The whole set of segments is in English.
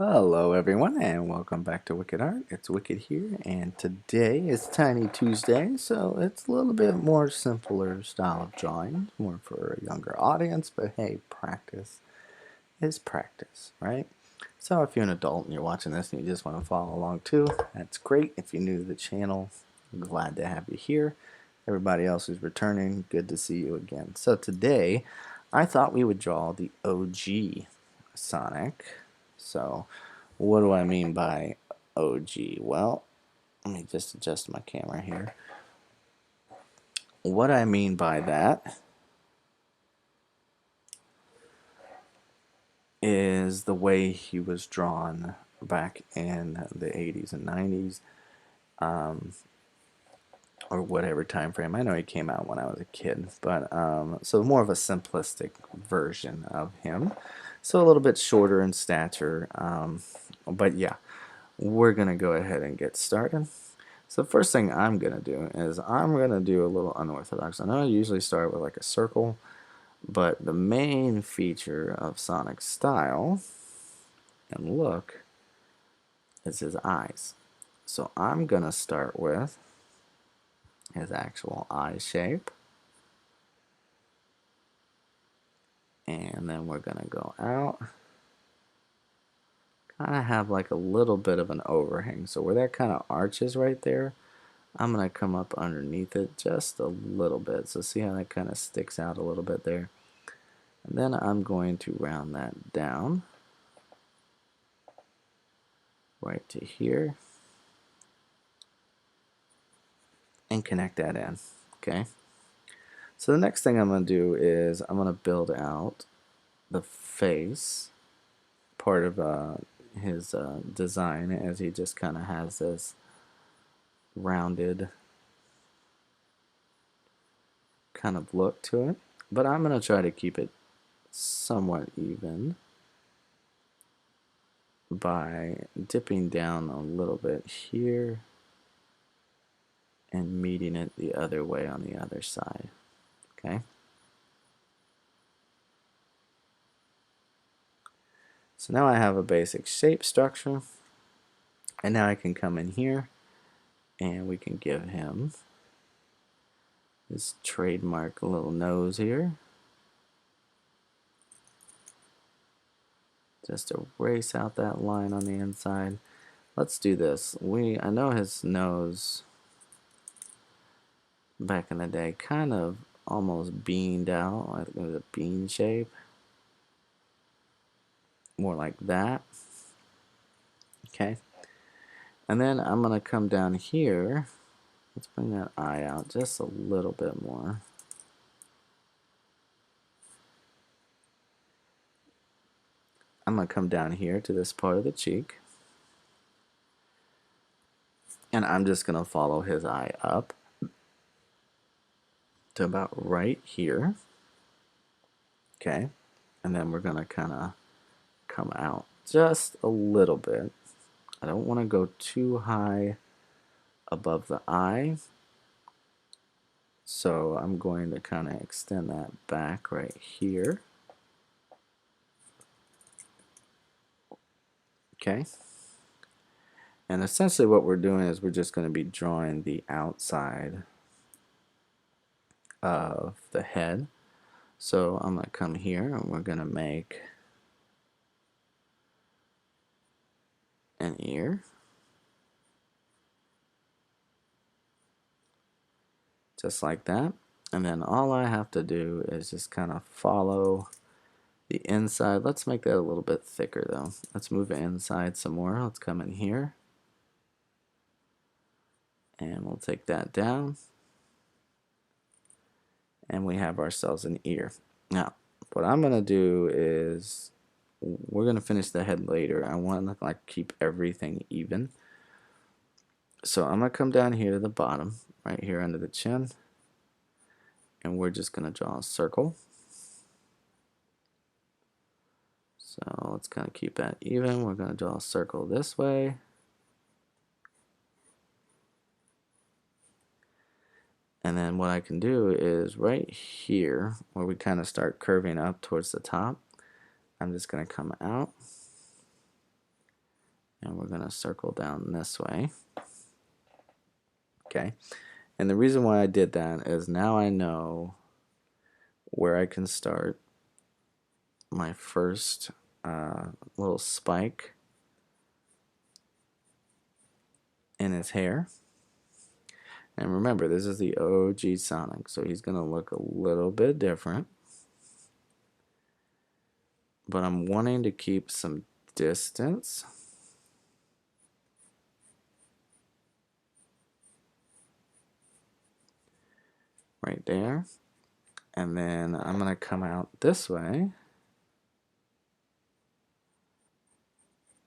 Hello everyone and welcome back to Wicked Art. It's Wicked here and today is Tiny Tuesday, so it's a little bit more simpler style of drawing, more for a younger audience, but hey, practice is practice, right? So if you're an adult and you're watching this and you just want to follow along too, that's great. If you're new to the channel, I'm glad to have you here. Everybody else who's returning, good to see you again. So today, I thought we would draw the OG Sonic. So what do I mean by OG? Well, let me just adjust my camera here. What I mean by that is the way he was drawn back in the 80s and 90s, or whatever time frame. I know he came out when I was a kid, but so more of a simplistic version of him. So a little bit shorter in stature, but yeah, we're gonna go ahead and get started. So the first thing I'm gonna do is I'm gonna do a little unorthodox. I know I usually start with like a circle, but the main feature of Sonic's style and look is his eyes. So I'm gonna start with his actual eye shape, and then we're gonna go out. Kind of have like a little bit of an overhang. So where that kind of arches right there, I'm going to come up underneath it just a little bit. So see how that kind of sticks out a little bit there. And then I'm going to round that down right to here and connect that in. Okay. So the next thing I'm going to do is I'm going to build out the face part of his design, as he just kind of has this rounded kind of look to it. But I'm going to try to keep it somewhat even by dipping down a little bit here and meeting it the other way on the other side. Okay. So now I have a basic shape structure, and now I can come in here and we can give him his trademark little nose here. Just erase out that line on the inside. Let's do this. I know his nose back in the day kind of almost beamed out, like it was a bean shape. More like that. Okay. And then I'm going to come down here. Let's bring that eye out just a little bit more. I'm going to come down here to this part of the cheek. And I'm just going to follow his eye up to about right here. Okay. And then we're going to kind of come out just a little bit. I don't want to go too high above the eye. So I'm going to kind of extend that back right here. Okay. And essentially what we're doing is we're just going to be drawing the outside of the head. So I'm going to come here and we're going to make an ear. Just like that. And then all I have to do is just kind of follow the inside. Let's make that a little bit thicker though. Let's move it inside some more. Let's come in here. And we'll take that down. And we have ourselves an ear. Now, what I'm going to do is we're going to finish the head later. I want to like keep everything even. So I'm going to come down here to the bottom, right here under the chin. And we're just going to draw a circle. So let's kind of keep that even. We're going to draw a circle this way. And then what I can do is right here, where we kind of start curving up towards the top, I'm just going to come out And we're going to circle down this way. Okay. And the reason why I did that is now I know where I can start my first little spike in his hair. And remember, this is the OG Sonic, so he's going to look a little bit different. But I'm wanting to keep some distance. Right there. And then I'm going to come out this way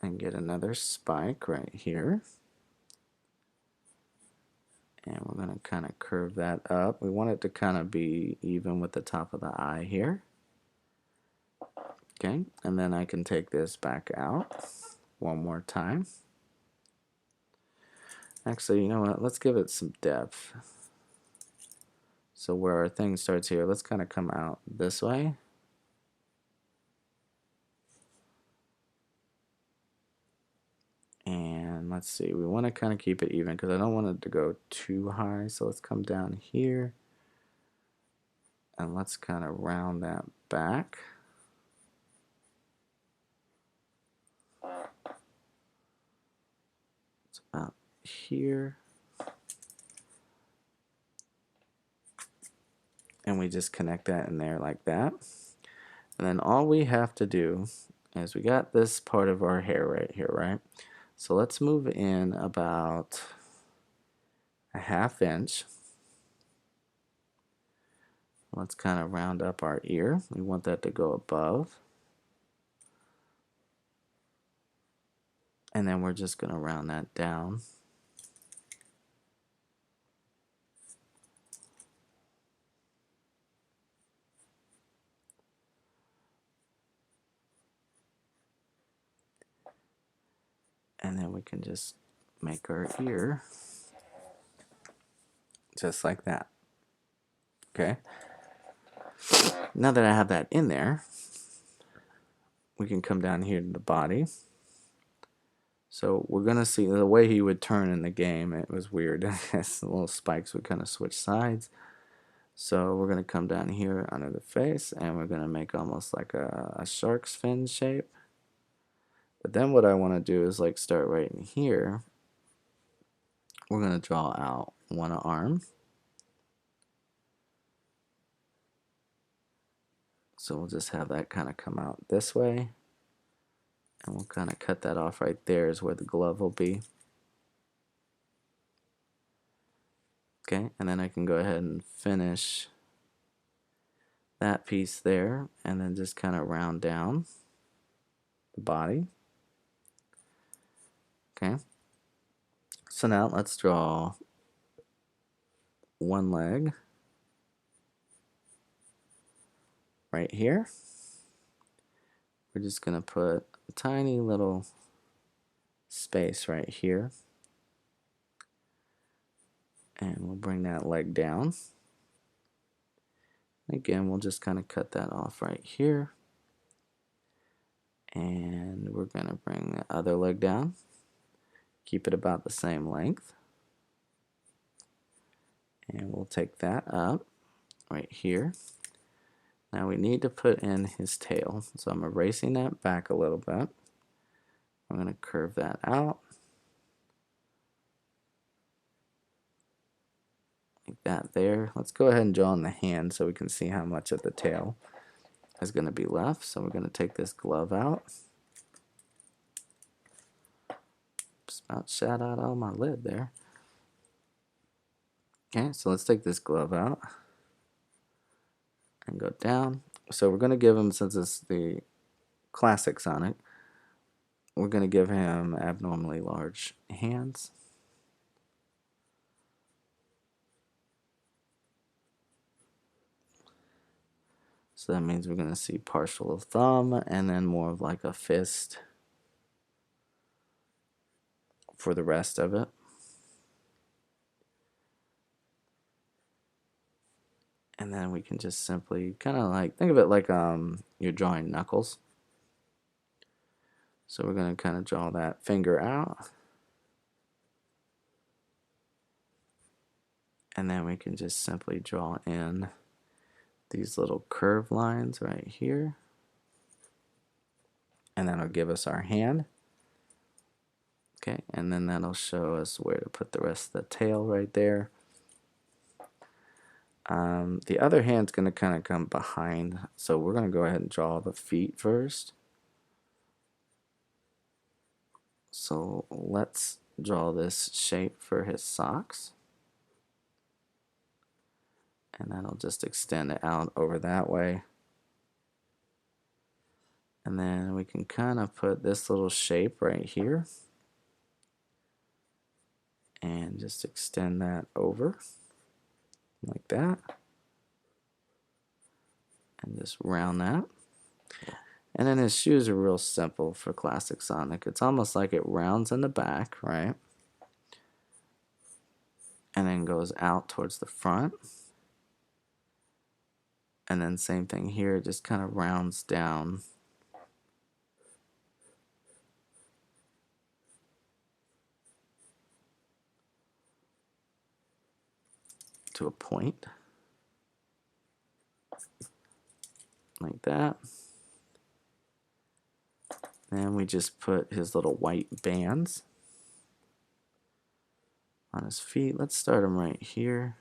and get another spike right here. And we're going to kind of curve that up. We want it to kind of be even with the top of the eye here. Okay, and then I can take this back out one more time. Actually, you know what? Let's give it some depth. So where our thing starts here, let's kind of come out this way. And let's see, we want to kind of keep it even because I don't want it to go too high. So let's come down here and let's kind of round that back. It's about here. And we just connect that in there like that. And then all we have to do is we got this part of our hair right here, right? So let's move in about a ½ inch. Let's kind of round up our ear. We want that to go above. And then we're just going to round that down. And then we can just make our ear just like that. Okay. Now that I have that in there, we can come down here to the body. So we're going to see the way he would turn in the game. It was weird. The little spikes would kind of switch sides. So we're going to come down here under the face and we're going to make almost like a shark's fin shape. But then what I want to do is like start right in here. We're going to draw out one arm. So we'll just have that kind of come out this way. And we'll kind of cut that off right there is where the glove will be. Okay, and then I can go ahead and finish that piece there and then just kind of round down the body. Okay, so now let's draw one leg right here. We're just going to put a tiny little space right here. And we'll bring that leg down. Again, we'll just kind of cut that off right here. And we're going to bring the other leg down. Keep it about the same length. And we'll take that up right here. Now we need to put in his tail. So I'm erasing that back a little bit. I'm going to curve that out. Like that there. Let's go ahead and draw in the hand so we can see how much of the tail is going to be left. So we're going to take this glove out. Just about shot out all my lid there. Okay, so let's take this glove out and go down. So we're going to give him, since it's the classic Sonic, we're going to give him abnormally large hands. So that means we're going to see partial of thumb and then more of like a fist for the rest of it. And then we can just simply kind of like, think of it like you're drawing knuckles. So we're going to kind of draw that finger out. And then we can just simply draw in these little curved lines right here. And that'll give us our hand. Okay, and then that'll show us where to put the rest of the tail right there. The other hand's going to kind of come behind, so we're going to go ahead and draw the feet first. So let's draw this shape for his socks. And that'll just extend it out over that way. And then we can kind of put this little shape right here. And just extend that over like that. And just round that. And then his shoes are real simple for Classic Sonic. It's almost like it rounds in the back, right? And then goes out towards the front. And then same thing here, it just kind of rounds down to a point. Like that. Then we just put his little white bands on his feet. Let's start him right here.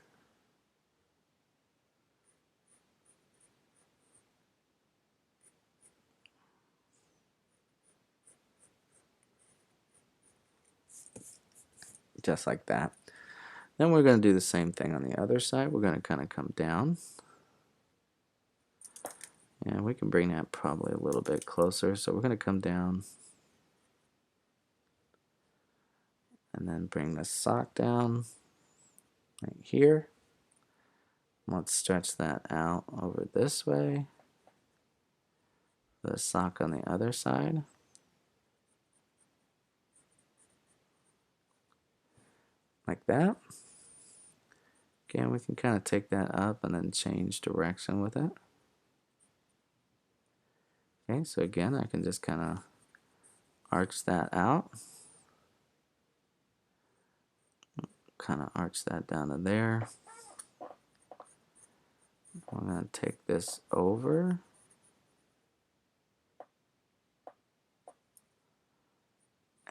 Just like that. Then we're going to do the same thing on the other side. We're going to kind of come down. And we can bring that probably a little bit closer. So we're going to come down. And then bring the sock down right here. Let's stretch that out over this way. The sock on the other side. Like that. Again, we can kind of take that up and then change direction with it. Okay, so again, I can just kind of arch that out. Kind of arch that down to there. I'm going to take this over.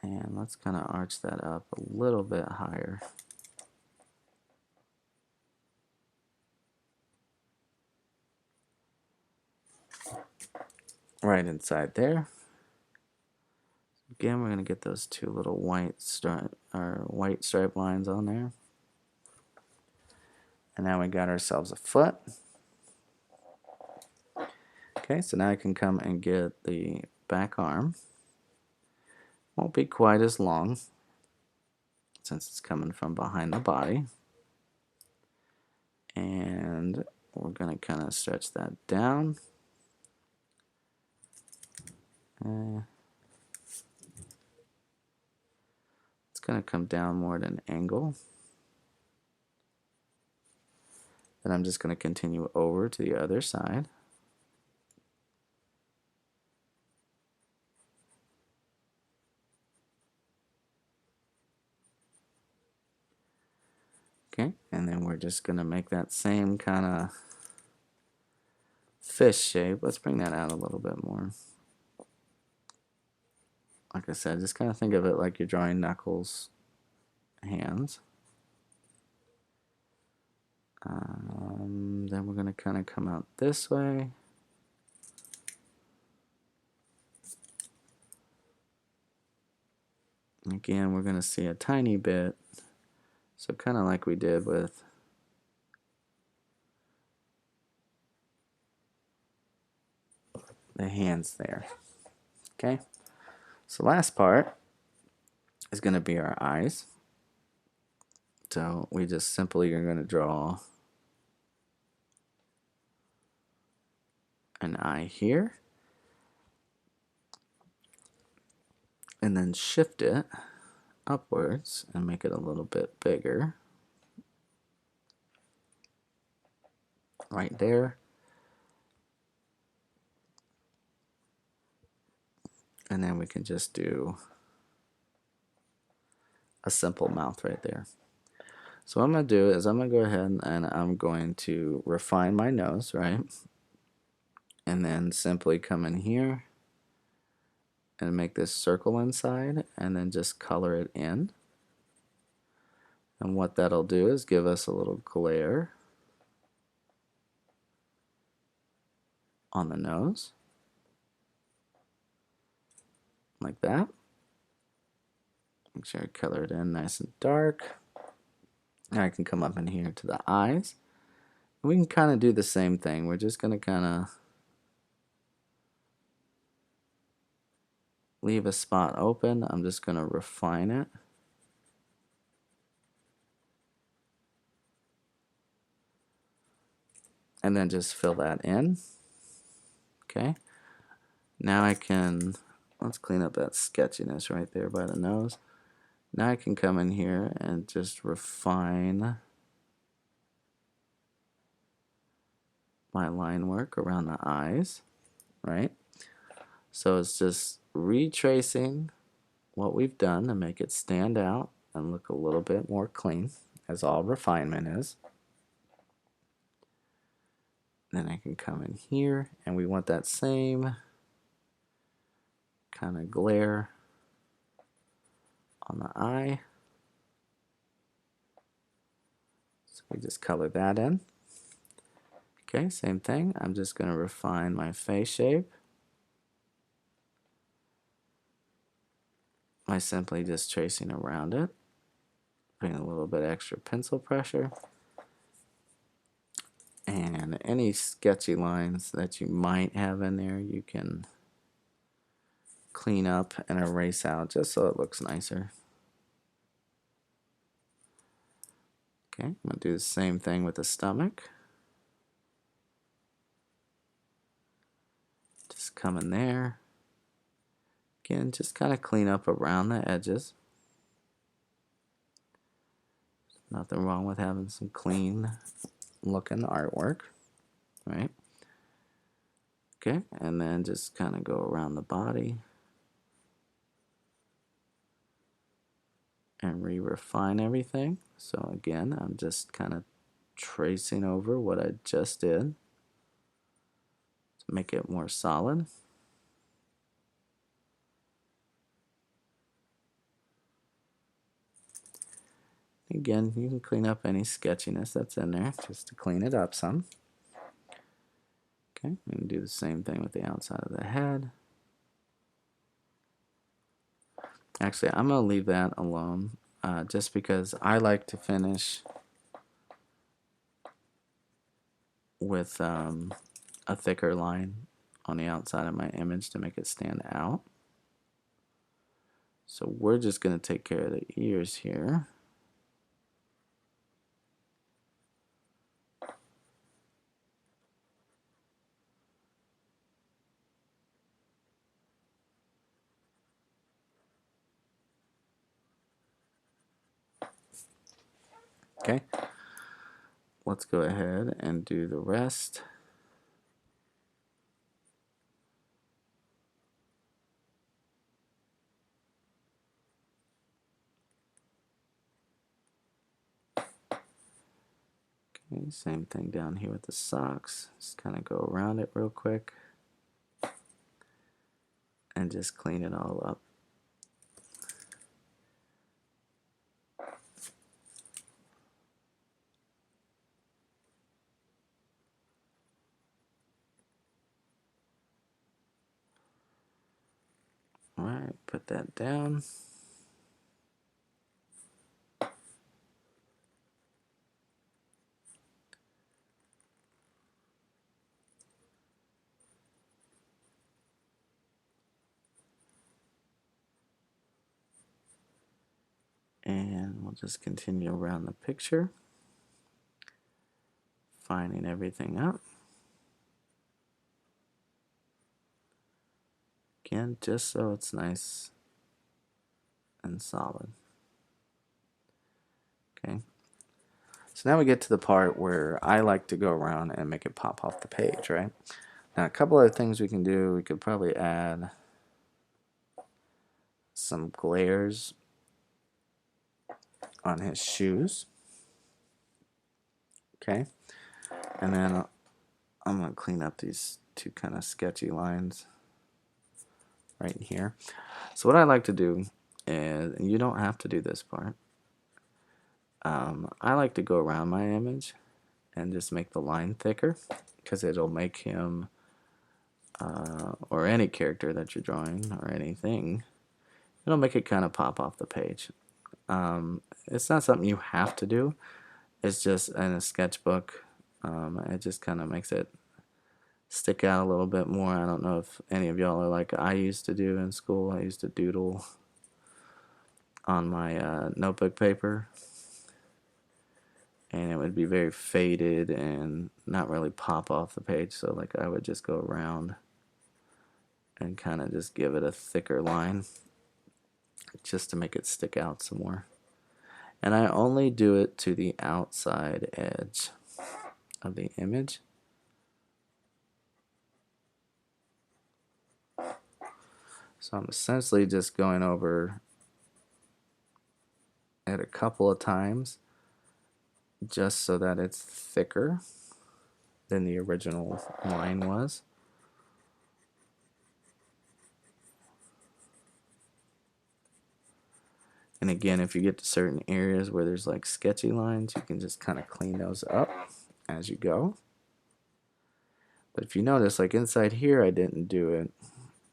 And let's kind of arch that up a little bit higher. Right inside there. Again, we're going to get those two little white stripe lines on there. And now we got ourselves a foot. Okay, so now I can come and get the back arm. Won't be quite as long since it's coming from behind the body. And we're going to kind of stretch that down. It's going to come down more at an angle. Then I'm just going to continue over to the other side. Okay, and then we're just going to make that same kind of fish shape. Let's bring that out a little bit more. Like I said, just kind of think of it like you're drawing Knuckles' hands. Then we're going to kind of come out this way. Again, we're going to see a tiny bit. So kind of like we did with the hands there. Okay, so last part is going to be our eyes. So we just simply are going to draw an eye here. And then shift it upwards and make it a little bit bigger. Right there. And then we can just do a simple mouth right there. So what I'm going to do is I'm going to go ahead and I'm going to refine my nose, right? And then simply come in here and make this circle inside and then just color it in. And what that'll do is give us a little glare on the nose, like that. Make sure I color it in nice and dark. Now I can come up in here to the eyes. We can kind of do the same thing. We're just going to kind of leave a spot open. I'm just going to refine it. And then just fill that in. Okay. Now I can, let's clean up that sketchiness right there by the nose. Now I can come in here and just refine my line work around the eyes, right? So it's just retracing what we've done to make it stand out and look a little bit more clean, as all refinement is. Then I can come in here and we want that same kind of glare on the eye. So we just color that in. Okay, same thing. I'm just going to refine my face shape by simply just tracing around it, putting a little bit extra pencil pressure. And any sketchy lines that you might have in there, you can clean up and erase out just so it looks nicer. Okay, I'm going to do the same thing with the stomach. Just come in there. Again, just kind of clean up around the edges. Nothing wrong with having some clean looking artwork, right? Okay, and then just kind of go around the body and re-refine everything. So again, I'm just kind of tracing over what I just did to make it more solid. Again, you can clean up any sketchiness that's in there just to clean it up some. Okay, we can do the same thing with the outside of the head. Actually, I'm going to leave that alone just because I like to finish with a thicker line on the outside of my image to make it stand out. So we're just going to take care of the ears here. Okay, let's go ahead and do the rest. Okay, same thing down here with the socks. Just kind of go around it real quick and just clean it all up. Alright, put that down. And we'll just continue around the picture, fining everything up. Again, just so it's nice and solid. Okay. So now we get to the part where I like to go around and make it pop off the page, right? Now a couple other things we can do, we could probably add some glares on his shoes. Okay, and then I'm going to clean up these two kind of sketchy lines right here. So what I like to do is, and you don't have to do this part, I like to go around my image and just make the line thicker, because it'll make him, or any character that you're drawing, or anything, it'll make it kind of pop off the page. It's not something you have to do. It's just in a sketchbook. It just kind of makes it stick out a little bit more. I don't know if any of y'all are like I used to do in school. I used to doodle on my notebook paper, and it would be very faded and not really pop off the page. So like I would just go around and kind of just give it a thicker line just to make it stick out some more. And I only do it to the outside edge of the image. So I'm essentially just going over it a couple of times just so that it's thicker than the original line was. And again, if you get to certain areas where there's like sketchy lines, you can just kind of clean those up as you go. But if you notice, like inside here, I didn't do it,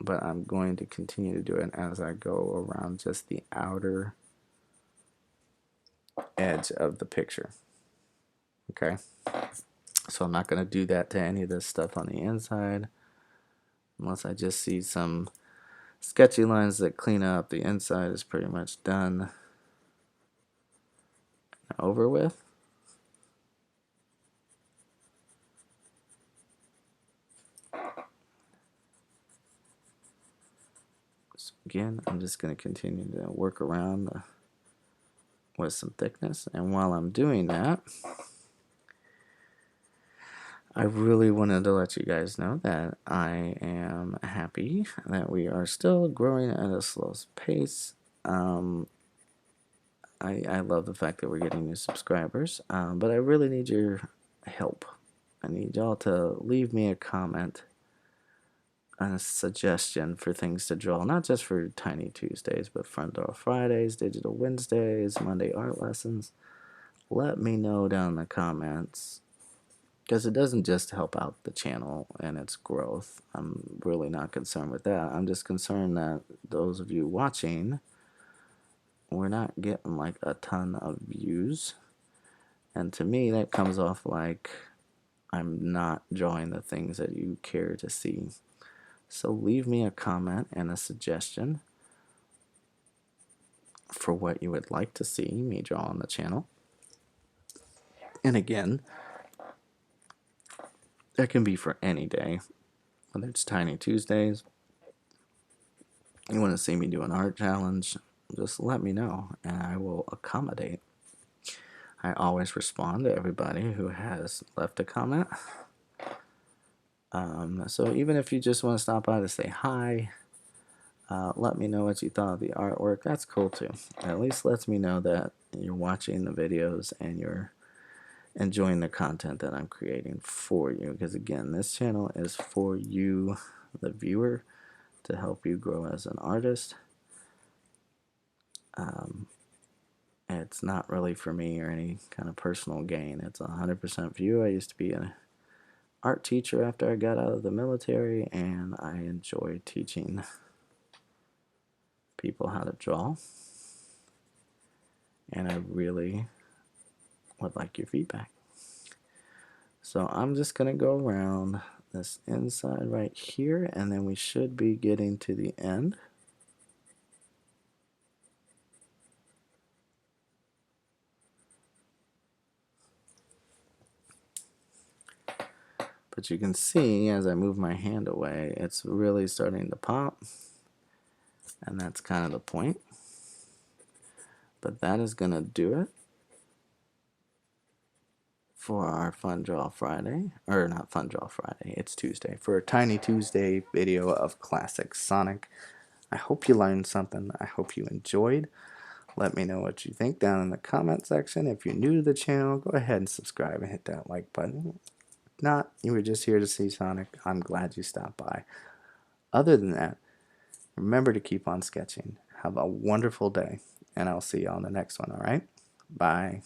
but I'm going to continue to do it as I go around just the outer edge of the picture. Okay, so I'm not going to do that to any of this stuff on the inside unless I just see some sketchy lines that clean up. The inside is pretty much done and over with. So again, I'm just going to continue to work around with some thickness, and while I'm doing that, I really wanted to let you guys know that I am happy that we are still growing at a slow pace. I love the fact that we're getting new subscribers, but I really need your help. I need y'all to leave me a comment, a suggestion for things to draw, not just for Tiny Tuesdays, but Fun Draw Fridays, Digital Wednesdays, Monday art lessons. Let me know down in the comments, because it doesn't just help out the channel and its growth. I'm really not concerned with that. I'm just concerned that those of you watching, we're not getting like a ton of views, and to me that comes off like I'm not drawing the things that you care to see. So leave me a comment and a suggestion for what you would like to see me draw on the channel. And again, that can be for any day, whether it's Tiny Tuesdays, you want to see me do an art challenge, just let me know and I will accommodate. I always respond to everybody who has left a comment. So even if you just want to stop by to say hi, let me know what you thought of the artwork, that's cool too. At least lets me know that you're watching the videos and you're enjoying the content that I'm creating for you. Because again, this channel is for you, the viewer, to help you grow as an artist. It's not really for me or any kind of personal gain. It's 100% for you. I used to be an art teacher after I got out of the military, and I enjoy teaching people how to draw. And I really would like your feedback. So I'm just going to go around this inside right here, and then we should be getting to the end. But you can see as I move my hand away, it's really starting to pop. And that's kind of the point. But that is going to do it for our Fun Draw Friday. Or not Fun Draw Friday, it's Tuesday. For a Tiny Tuesday video of classic Sonic. I hope you learned something. I hope you enjoyed. Let me know what you think down in the comment section. If you're new to the channel, go ahead and subscribe and hit that like button. If not, you were just here to see Sonic, I'm glad you stopped by. Other than that, remember to keep on sketching. Have a wonderful day, and I'll see you on the next one, alright? Bye.